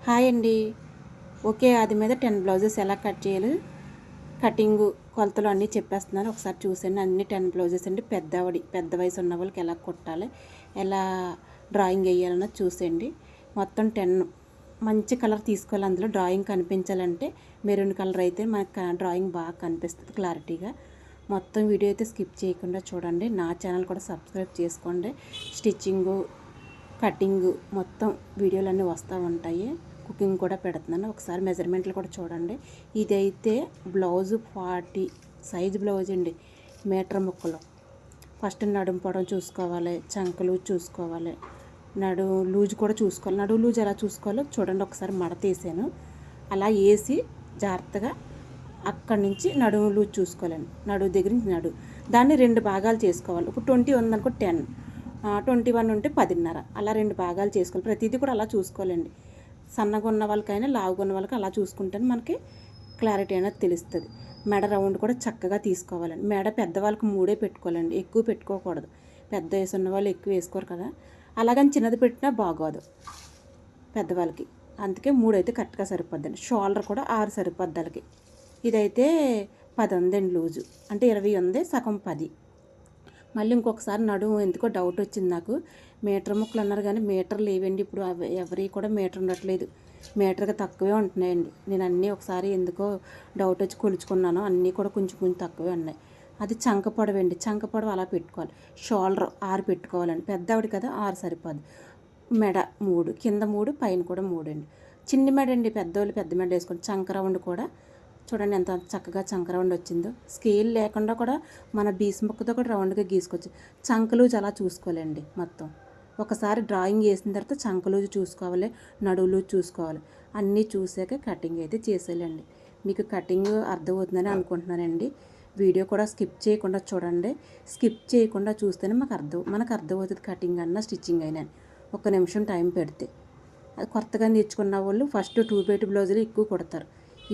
Hi అండి. Okay, అది మీద 10 బ్లౌజెస్ ఎలా కట్ చేయాలి, కటింగ్ కొలతలు అన్నీ చెప్పేస్తున్నాను. ఒకసారి చూసండి. అన్ని 10 బ్లౌజెస్ అండి. పెద్ద వయసు ఉన్న వాళ్ళకి ఎలా కుట్టాలి, ఎలా డ్రాయింగ్ వేయాలన్నది చూసేయండి. మొత్తం 10 మంచి కలర్ తీసుకోవాలి. అందులో డ్రాయింగ్ కనిపించాలంటే మెరూన్ కలర్ అయితే మనకు డ్రాయింగ్ బాగా కనిపిస్తుంది క్లారిటీగా. మొత్తం వీడియో అయితే స్కిప్ చేయకుండా చూడండి. నా ఛానల్ కూడా సబ్స్క్రైబ్ చేసుకోండి. స్టిచ్చింగు, కటింగ్ మొత్తం వీడియోలన్నీ వస్తూ ఉంటాయి. కుకింగ్ కూడా పెడుతున్నాను. ఒకసారి మెజర్మెంట్లు కూడా చూడండి. ఇదైతే బ్లౌజు 40 సైజు బ్లౌజ్ అండి. మీటర్ ముక్కలు. ఫస్ట్ నడుము పొడవు చూసుకోవాలి, చంక లూజ్ చూసుకోవాలి, లూజ్ కూడా చూసుకోవాలి. నడుము లూజ్ ఎలా చూసుకోవాలో చూడండి. ఒకసారి మడత వేసాను. అలా వేసి జాగ్రత్తగా అక్కడి నుంచి నడుము లూజ్ చూసుకోవాలండి. నడుము దగ్గర నుంచి దాన్ని 2 భాగాలు చేసుకోవాలి. ఇప్పుడు 20 ఉందనుకో 10, 21 ఉంటే 10.5, అలా 2 భాగాలు చేసుకోవాలి. ప్రతిదీ కూడా అలా చూసుకోవాలండి. సన్నగా ఉన్న వాళ్ళకైనా లావుగా ఉన్న వాళ్ళకి అలా చూసుకుంటేనే మనకి క్లారిటీ అనేది తెలుస్తుంది. మెడ రౌండ్ కూడా చక్కగా తీసుకోవాలండి. మెడ పెద్దవాళ్ళకి 3 పెట్టుకోవాలండి, ఎక్కువ పెట్టుకోకూడదు. పెద్ద వయసు ఉన్న వాళ్ళు ఎక్కువ వేసుకోరు కదా, అలాగని చిన్నది పెట్టినా బాగోదు పెద్దవాళ్ళకి. అందుకే 3 అయితే కరెక్ట్గా సరిపోద్దండి. షోల్డర్ కూడా 6 సరిపోద్ది వాళ్ళకి. ఇదైతే 10 ఉందండి లూజు, అంటే 20 ఉంది, సగం 10. మళ్ళీ ఇంకొకసారి నడుము ఎందుకో డౌట్ వచ్చింది నాకు. మీటర్ ముక్కలు అన్నారు కానీ మీటర్ లేవండి ఇప్పుడు. ఎవరి కూడా మీటర్ ఉండట్లేదు, మీటర్గా తక్కువే ఉంటున్నాయండి. నేను అన్నీ ఒకసారి ఎందుకో డౌట్ వచ్చి కొలుచుకున్నాను. అన్నీ కూడా కొంచెం తక్కువే ఉన్నాయి. అది చంక పొడవండి. చంక పొడవు అలా పెట్టుకోవాలి. షోల్డర్ 6 పెట్టుకోవాలండి. పెద్దవాడి కదా 6 సరిపోదు. మెడ 3, కింద 3, పైన కూడా 3 అండి. చిన్ని మెడ అండి. పెద్దవాళ్ళు పెద్ద మెడ వేసుకోండి. చంక రౌండ్ కూడా చూడండి ఎంత చక్కగా చంక రౌండ్ వచ్చిందో. స్కేల్ లేకుండా కూడా మన బీస్ ముక్కతో కూడా రౌండ్గా గీసుకోవచ్చు. చంక లూజ్ అలా చూసుకోవాలండి. మొత్తం ఒకసారి డ్రాయింగ్ వేసిన తర్వాత చంక లూజ్ చూసుకోవాలి, నడువు లూజ్ చూసుకోవాలి. అన్నీ చూసాక కటింగ్ అయితే చేసేయాలండి. మీకు కటింగ్ అర్థమవుతుందని అనుకుంటున్నానండి. వీడియో కూడా స్కిప్ చేయకుండా చూడండి. స్కిప్ చేయకుండా చూస్తేనే మనకు అర్థమవుతుంది కటింగ్ అన్నా స్టిచ్చింగ్ అయినా. 1 నిమిషం టైం పెడితే. అది కొత్తగా నేర్చుకున్న వాళ్ళు ఫస్ట్ 2 బెట్ బ్లౌజులు ఎక్కువ కుడతారు.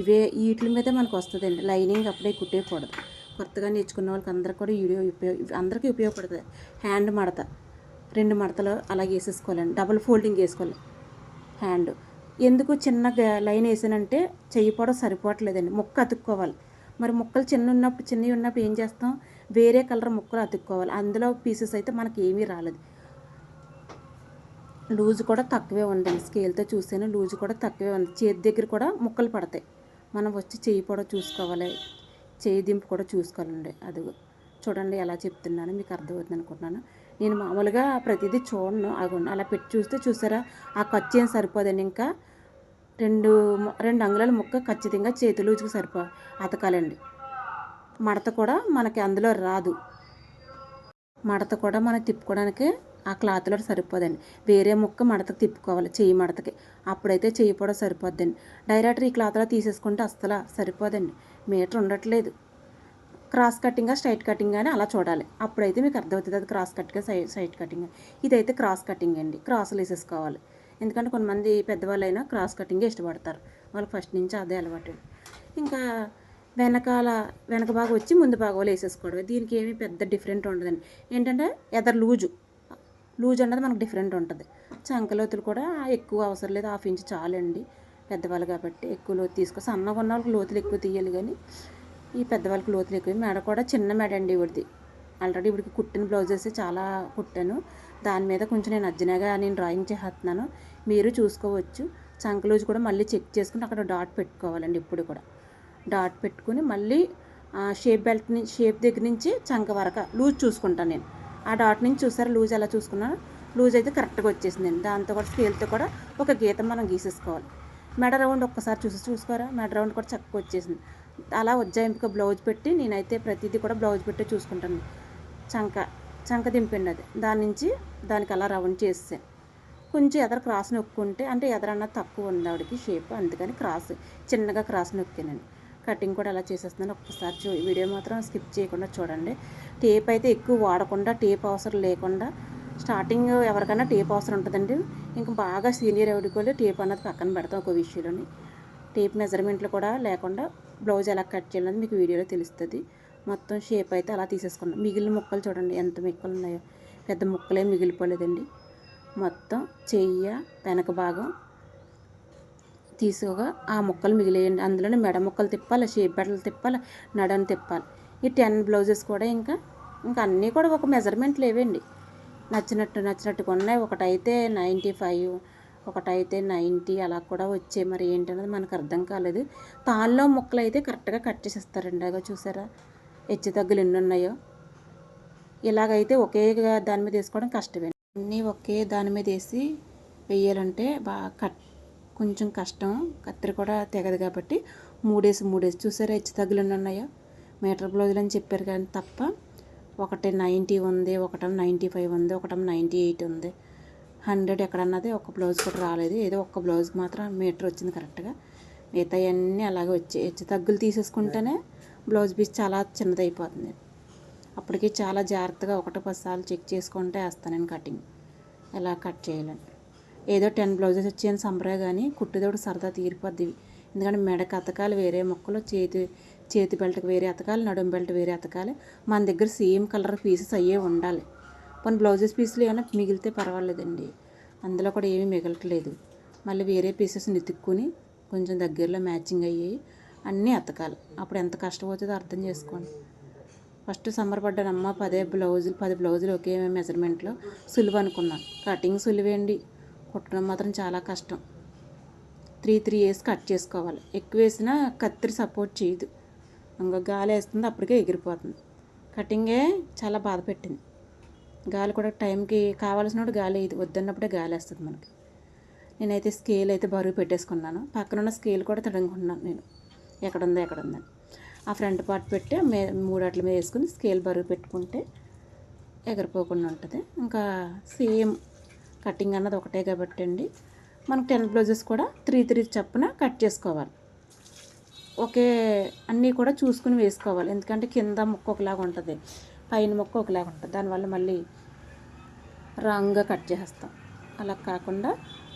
వీటి మీద మనకు వస్తుందండి. లైనింగ్ అప్పుడే కుట్టేయకూడదు. కొత్తగా నేర్చుకున్న వాళ్ళకి అందరికీ కూడా అందరికీ ఉపయోగపడుతుంది. హ్యాండ్ మడత 2 మడతలు అలా వేసేసుకోవాలండి. డబుల్ ఫోల్డింగ్ వేసుకోవాలి హ్యాండ్. ఎందుకు చిన్న లైన్ వేసానంటే చెయ్యి పొడవు సరిపోవట్లేదండి. ముక్క అతుక్కోవాలి. మరి ముక్కలు చిన్నవి ఉన్నప్పుడు ఏం చేస్తాం, వేరే కలర్ ముక్కలు అతుక్కోవాలి. అందులో పీసెస్ అయితే మనకి ఏమీ రాలేదు. లూజ్ కూడా తక్కువే ఉందండి. స్కేల్తో చూసాను, లూజ్ కూడా తక్కువే ఉంది. చేతి దగ్గర కూడా ముక్కలు పడతాయి. మనం వచ్చి చెయ్యి కూడా చూసుకోవాలి, చెయ్యి దింపు కూడా చూసుకోవాలండి. అది చూడండి ఎలా చెప్తున్నాను, మీకు అర్థమవుతుంది అనుకుంటున్నాను. నేను మామూలుగా ప్రతిదీ చూడను. అలా పెట్టి చూసారా, ఆ ఖర్చు ఏం సరిపోదండి. ఇంకా 2 అంగుళాల ముక్క ఖచ్చితంగా చేతి లూజుకి అతకాలండి. మడత కూడా మనకి అందులో రాదు. మడత కూడా మనం తిప్పుకోవడానికి ఆ క్లాత్లో సరిపోదండి. వేరే ముక్క మడతకు తిప్పుకోవాలి, చెయ్యి మడతకి. అప్పుడైతే చెయ్యి కూడా సరిపోద్దండి. డైరెక్టర్ ఈ క్లాత్లో తీసేసుకుంటే అస్సలు సరిపోదండి. మీటర్ ఉండట్లేదు. క్రాస్ కటింగ్గా స్ట్రైట్ కటింగ్ అని అలా చూడాలి. అప్పుడైతే మీకు అర్థమవుతుంది అది క్రాస్ కట్గా స్ట్రైట్ కటింగ్. ఇదైతే క్రాస్ కటింగ్ అండి. క్రాసులు వేసేసుకోవాలి. ఎందుకంటే కొంతమంది పెద్దవాళ్ళైనా క్రాస్ కటింగే ఇష్టపడతారు. వాళ్ళకి ఫస్ట్ నుంచి అదే అలవాటు. ఇంకా వెనక భాగం వచ్చి ముందు భాగంలో వేసేసుకోవడం. దీనికి ఏమీ పెద్ద డిఫరెంట్ ఉండదండి. ఏంటంటే ఎదర్ లూజ్ అన్నది మనకు డిఫరెంట్ ఉంటుంది. చంకలోతులు కూడా ఎక్కువ అవసరం లేదు, 1/2 ఇంచ్ చాలండి. పెద్దవాళ్ళు కాబట్టి ఎక్కువ లోతు సన్నగా ఉన్న వాళ్ళకి లోతులు ఎక్కువ తీయాలి, కానీ ఈ పెద్దవాళ్ళకి లోతులు ఎక్కువ. మెడ కూడా చిన్న మెడ అండి ఇవిడిది. ఆల్రెడీ ఇవిడికి కుట్టిన బ్లౌజెస్ చాలా కుట్టాను. దాని మీద కొంచెం నేను డ్రాయింగ్ చేస్తున్నాను, మీరు చూసుకోవచ్చు. చంక లూజ్ కూడా మళ్ళీ చెక్ చేసుకుని అక్కడ డాట్ పెట్టుకోవాలండి. ఇప్పుడు కూడా డాట్ పెట్టుకుని మళ్ళీ షేప్ దగ్గర నుంచి చంక వరకు లూజ్ చూసుకుంటాను నేను. ఆ డాట్ నుంచి చూసారా లూజ్ ఎలా చూసుకున్నాను. లూజ్ అయితే కరెక్ట్గా వచ్చేసిందండి. దాంతో కూడా స్కేల్తో కూడా ఒక గీత మనం గీసేసుకోవాలి. మెడ రౌండ్ ఒక్కసారి చూసుకోరా, మెడ రౌండ్ కూడా చక్కగా వచ్చేసింది. అలా ఉజ్జాయింపుగా బ్లౌజ్ పెట్టి నేనైతే ప్రతిదీ కూడా బ్లౌజ్ పెట్టి చూసుకుంటాను. చంక దింపండి అది. దాని నుంచి దానికి అలా రౌండ్ చేసాను. కొంచెం ఎదర క్రాస్ నొక్కుంటే, అంటే ఎదరన్నా తక్కువ ఉంది ఆవిడకి షేప్, అందుకని చిన్నగా క్రాస్ నొక్కానండి. కటింగ్ కూడా అలా చేసేస్తున్నాను. ఒక్కసారి వీడియో మాత్రం స్కిప్ చేయకుండా చూడండి. టేప్ అయితే ఎక్కువ వాడకుండా, టేప్ అవసరం లేకుండా, స్టార్టింగ్ ఎవరికైనా టేప్ అవసరం ఉంటుందండి. ఇంకా బాగా సీనియర్ ఎవరికి టేప్ అన్నది పక్కన పెడతాం ఒక విషయంలోని. టేప్ మెజర్మెంట్లు కూడా లేకుండా బ్లౌజ్ ఎలా కట్ చేయాలన్నది మీకు వీడియోలో తెలుస్తుంది. మొత్తం షేప్ అయితే అలా తీసేసుకున్నాం. మిగిలిన ముక్కలు చూడండి ఎంత ముక్కలు ఉన్నాయో. పెద్ద ముక్కలేం మిగిలిపోలేదండి. మొత్తం చెయ్య వెనక భాగం తీసుకోగా ఆ ముక్కలు మిగిలేయండి. అందులోనే మెడ ముక్కలు తిప్పాలి, షేప్ బెల్ట్లు తిప్పాలి, నడని తిప్పాలి. ఈ 10 బ్లౌజెస్ కూడా ఇంకా అన్నీ కూడా ఒక మెజర్మెంట్ లేవండి. నచ్చినట్టుగా ఉన్నాయి. ఒకటైతే 95, ఒకటైతే 90 అలా కూడా వచ్చాయి. మరి ఏంటన్నది మనకు అర్థం కాలేదు. తాళ్ళలో ముక్కలు అయితే కరెక్ట్గా కట్ చేసేస్తారండి. అగో చూసారా హెచ్చు తగ్గులు ఎన్ని ఉన్నాయో. ఇలాగైతే ఒకే దాని మీద వేసుకోవడం కష్టమే. అన్నీ ఒకే దాని మీద వేసి వేయాలంటే బాగా కొంచెం కష్టం. కత్తిరి కూడా తెగదు కాబట్టి మూడేసి చూసారా హెచ్చు తగ్గులు ఎన్ని ఉన్నాయో. మీటర్ బ్లౌజులు అని చెప్పారు కానీ తప్ప ఒకటి 90 ఉంది, ఒకటేమో 95 ఉంది, ఒకటేమో 98 ఉంది. 100 ఎక్కడన్నది ఒక బ్లౌజ్ కూడా రాలేదు. ఏదో ఒక్క బ్లౌజ్కి మాత్రం మీటర్ వచ్చింది కరెక్ట్గా. మిగతా అన్నీ అలాగే వచ్చాయి. హెచ్చు తగ్గులు తీసేసుకుంటేనే బ్లౌజ్ పీస్ చాలా చిన్నది అయిపోతుంది. అప్పటికి చాలా జాగ్రత్తగా 1-10 సార్లు చెక్ చేసుకుంటే వేస్తాను నేను కటింగ్ ఎలా కట్ చేయాలని. ఏదో 10 బ్లౌజెస్ వచ్చాయని సంబరే కానీ కుట్టుదోడు సరదా తీరిపోద్ది. ఎందుకంటే మెడకు అతకాలు వేరే మొక్కలు, చేతి బెల్ట్కి వేరే అతకాలి, నడుము బెల్ట్ వేరే అతకాలి. మన దగ్గర సేమ్ కలర్ పీసెస్ అయ్యే ఉండాలి. కొన్ని బ్లౌజెస్ పీసులు ఏమైనా మిగిలితే పర్వాలేదండి, అందులో కూడా ఏమీ మిగలట్లేదు. మళ్ళీ వేరే పీసెస్ వెతుక్కుని కొంచెం దగ్గరలో మ్యాచింగ్ అయ్యాయి అన్నీ అతకాలి. అప్పుడు ఎంత కష్టం అవుతుందో అర్థం చేసుకోండి. ఫస్ట్ సంబరపడ్డానమ్మ 10 బ్లౌజులు ఒకే మెజర్మెంట్లో సులువు అనుకున్నాను. కటింగ్ సులువేండి, కుట్టడం మాత్రం చాలా కష్టం. 3 వేసి కట్ చేసుకోవాలి. ఎక్కువ వేసినా కత్తిరి సపోర్ట్ చేయదు, ఇంకా గాలి వేస్తుంది అప్పటికే ఎగిరిపోతుంది. కటింగే చాలా బాధ పెట్టింది. గాలి కూడా టైంకి కావాల్సినప్పుడు గాలి వద్దన్నప్పుడే గాలి వేస్తుంది మనకి. నేనైతే స్కేల్ అయితే బరువు పెట్టేసుకున్నాను. పక్కనున్న స్కేల్ కూడా తడుముకున్నాను నేను ఎక్కడుందని. ఆ ఫ్రంట్ పార్ట్ పెట్టి 3 అట్ల మీద వేసుకుని స్కేల్ బరువు పెట్టుకుంటే ఎగిరిపోకుండా ఉంటుంది. ఇంకా సేమ్ కటింగ్ అన్నది ఒకటే కాబట్టి అండి, మనకు 10 బ్లౌజెస్ కూడా 3 చప్పున కట్ చేసుకోవాలి. ఒకే అన్నీ కూడా చూసుకుని వేసుకోవాలి. ఎందుకంటే కింద ముక్క ఒకలాగా ఉంటుంది, పైన ముక్క ఒకలాగా ఉంటుంది. దానివల్ల మళ్ళీ రాంగ్గా కట్ చేస్తాం. అలా కాకుండా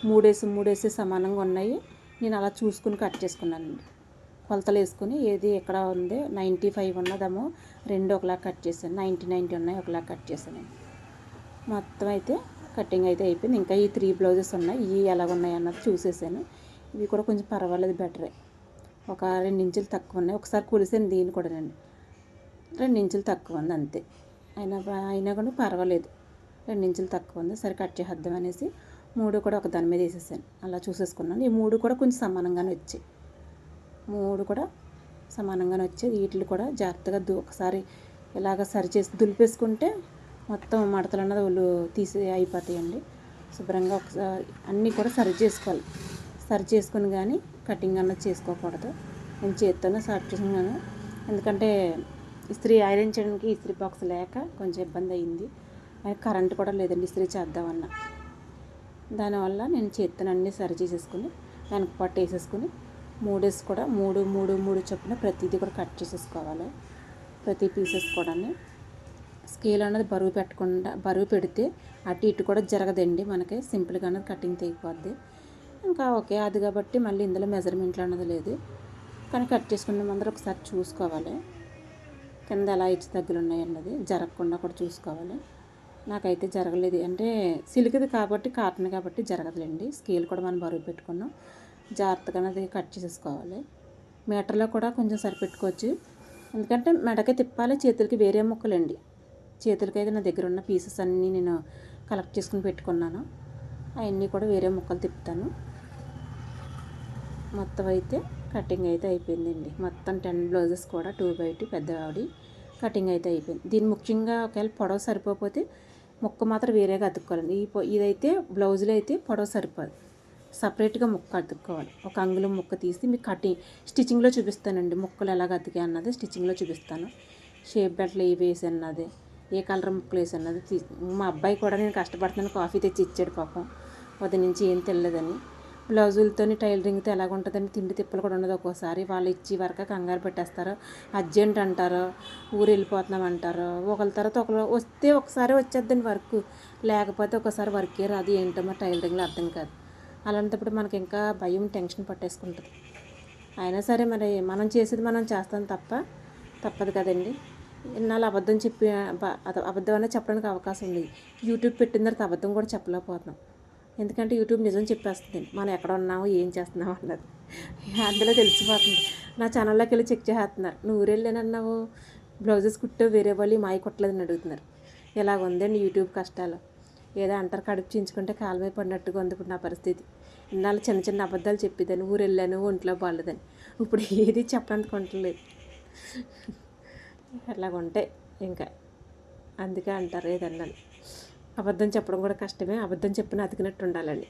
మూడేసి సమానంగా ఉన్నాయి. నేను అలా చూసుకుని కట్ చేసుకున్నానండి. కొలతలు వేసుకుని ఏది ఎక్కడ ఉంది 95 ఉన్నదేమో 2 ఒకలా కట్ చేశాను, 90 ఉన్నాయి ఒకలా కట్ చేశాను. మొత్తం అయితే కటింగ్ అయితే అయిపోయింది. ఇంకా ఈ 3 బ్లౌజెస్ ఉన్నాయి, ఇవి ఎలాగ ఉన్నాయి అన్నది చూసేసాను. ఇవి కూడా కొంచెం పర్వాలేదు, బెటరే. ఒక 2 ఇంచులు తక్కువ ఉన్నాయి. ఒకసారి కొలిసాను దీన్ని కూడా రండి, 2 ఇంచులు తక్కువ ఉంది అంతే. అయినా కూడా పర్వాలేదు, 2 ఇంచులు తక్కువ ఉంది. సరే కట్ చేద్దాం అనేసి 3 కూడా ఒక దాని మీద వేసేసాను. అలా చూసేసుకున్నాను. ఈ 3 కూడా కొంచెం సమానంగానే వచ్చాయి. 3 కూడా సమానంగానే వచ్చాయి. వీటిని కూడా జాగ్రత్తగా ఒకసారి ఇలాగ సరిచేసి దులిపేసుకుంటే మొత్తం మడతలు అన్నది వాళ్ళు తీసి అయిపోతాయండి. శుభ్రంగా ఒకసారి అన్నీ కూడా సరి చేసుకుని కానీ కటింగ్ అన్నది చేసుకోకూడదు. నేను చేత్తోనే స్టార్ట్ చేసుకున్నాను, ఎందుకంటే ఇస్త్రీ ఐరన్ చేయడానికి ఇస్త్రీ బాక్స్ లేక కొంచెం ఇబ్బంది అయింది. కరెంట్ కూడా లేదండి ఇస్త్రీ చేద్దామన్నా. దానివల్ల నేను చేత్తోనే అన్నీ సరి చేసేసుకుని వెనక పట్టు వేసేసుకుని 3 వేసి కూడా 3 చొప్పున ప్రతిదీ కూడా కట్ చేసేసుకోవాలి. ప్రతి పీసెస్ కూడా స్కేల్ అన్నది బరువు పెడితే అటు ఇటు కూడా జరగదండి, మనకి సింపుల్గా అన్నది కటింగ్ తెగిపోద్ది. ఇంకా ఓకే అది కాబట్టి మళ్ళీ ఇందులో మెజర్మెంట్లు అన్నది లేదు. కానీ కట్ చేసుకున్న ముందర ఒకసారి చూసుకోవాలి కింద ఎలా హెచ్చు తగ్గులు ఉన్నాయి అన్నది, జరగకుండా కూడా చూసుకోవాలి. నాకైతే జరగలేదు, అంటే సిల్క్ది కాబట్టి కాటన్ కాబట్టి జరగదులేండి. స్కేల్ కూడా మనం బరువు పెట్టుకున్నాం, జాగ్రత్తగా అది కట్ చేసేసుకోవాలి. మీటర్లో కూడా కొంచెం సరిపెట్టుకోవచ్చు, ఎందుకంటే మెడకే తిప్పాలి. చేతులకి వేరే ముక్కలండి, చేతులకైతే నా దగ్గర ఉన్న పీసెస్ అన్నీ నేను కలెక్ట్ చేసుకుని పెట్టుకున్నాను, అవన్నీ కూడా వేరే ముక్కలు తిప్పుతాను. మొత్తం అయితే కటింగ్ అయితే అయిపోయిందండి. మొత్తం 10 బ్లౌజెస్ కూడా 2x2 పెద్ద ఆవిడ కటింగ్ అయితే అయిపోయింది. దీన్ని ముఖ్యంగా ఒకవేళ పొడవు సరిపోతే ముక్క మాత్రం వేరేగా అతుక్కోవాలండి. ఇదైతే బ్లౌజులు అయితే పొడవు సరిపోదు, సపరేట్గా ముక్క అతుక్కోవాలి. ఒక అంగుళం ముక్క తీసి మీకు స్టిచ్చింగ్లో చూపిస్తానండి, ముక్కలు ఎలాగ అతికే అన్నది స్టిచ్చింగ్లో చూపిస్తాను. షేప్ బెల్ట్లు ఏ వేసి అన్నది, ఏ కలర్ ముక్కలు వేసి అన్నది. మా అబ్బాయి కూడా నేను కష్టపడుతున్నాను కాఫీ తెచ్చి ఇచ్చాడు పాపం, ఉదయం నుంచి ఏం తెలియదని. బ్లౌజులతో టైలరింగ్తో ఎలాగుంటుందని తిండి తిప్పలు కూడా ఉండదు. ఒక్కోసారి వాళ్ళు ఇచ్చి వరకు కంగారు పెట్టేస్తారు, అర్జెంట్ అంటారు, ఊరు వెళ్ళిపోతున్నాం అంటారు. ఒకరి తర్వాత ఒకరు వస్తే ఒకసారి వచ్చేద్దండి వర్క్, లేకపోతే ఒకసారి వర్కే రాదు. ఏంటో మరి టైలరింగ్లో అర్థం కాదు. అలాంటప్పుడు మనకి ఇంకా భయం టెన్షన్ పట్టేసుకుంటుంది. అయినా సరే మరి మనం చేసేది మనం చేస్తాం తప్పదు కదండి. ఇన్నాళ్ళు అబద్ధం అనే చెప్పడానికి అవకాశం ఉంది. యూట్యూబ్ పెట్టిన తర్వాత అబద్ధం కూడా చెప్పలేకపోతున్నాం. ఎందుకంటే యూట్యూబ్ నిజం చెప్పేస్తుంది మనం ఎక్కడ ఉన్నామో ఏం చేస్తున్నామో అన్నది అందులో తెలిసిపోతుంది. నా ఛానల్లోకి వెళ్ళి చెక్ చేస్తున్నారు, నువ్వు ఊరెళ్ళానన్నావు బ్లౌజెస్ కుట్టు వేరే వాళ్ళు మాయ కుట్టలేదని అడుగుతున్నారు. ఇలాగ ఉందండి యూట్యూబ్ కష్టాలు. ఏదో అంటారు కడుపు చించుకుంటే కాలమే పడినట్టుగా ఉంది ఇప్పుడు నా పరిస్థితి. ఇన్నాళ్ళు చిన్న చిన్న అబద్ధాలు చెప్పేదాన్ని, ఊరు వెళ్ళాను ఒంట్లో బాగాలేదని. ఇప్పుడు ఏది చెప్పడానికి ఉండలేదు. అట్లాగ ఉంటాయి ఇంకా. అందుకే అంటారు ఏదన్నా అబద్ధం చెప్పడం కూడా కష్టమే, అబద్ధం చెప్పిన అతికినట్టు ఉండాలండి.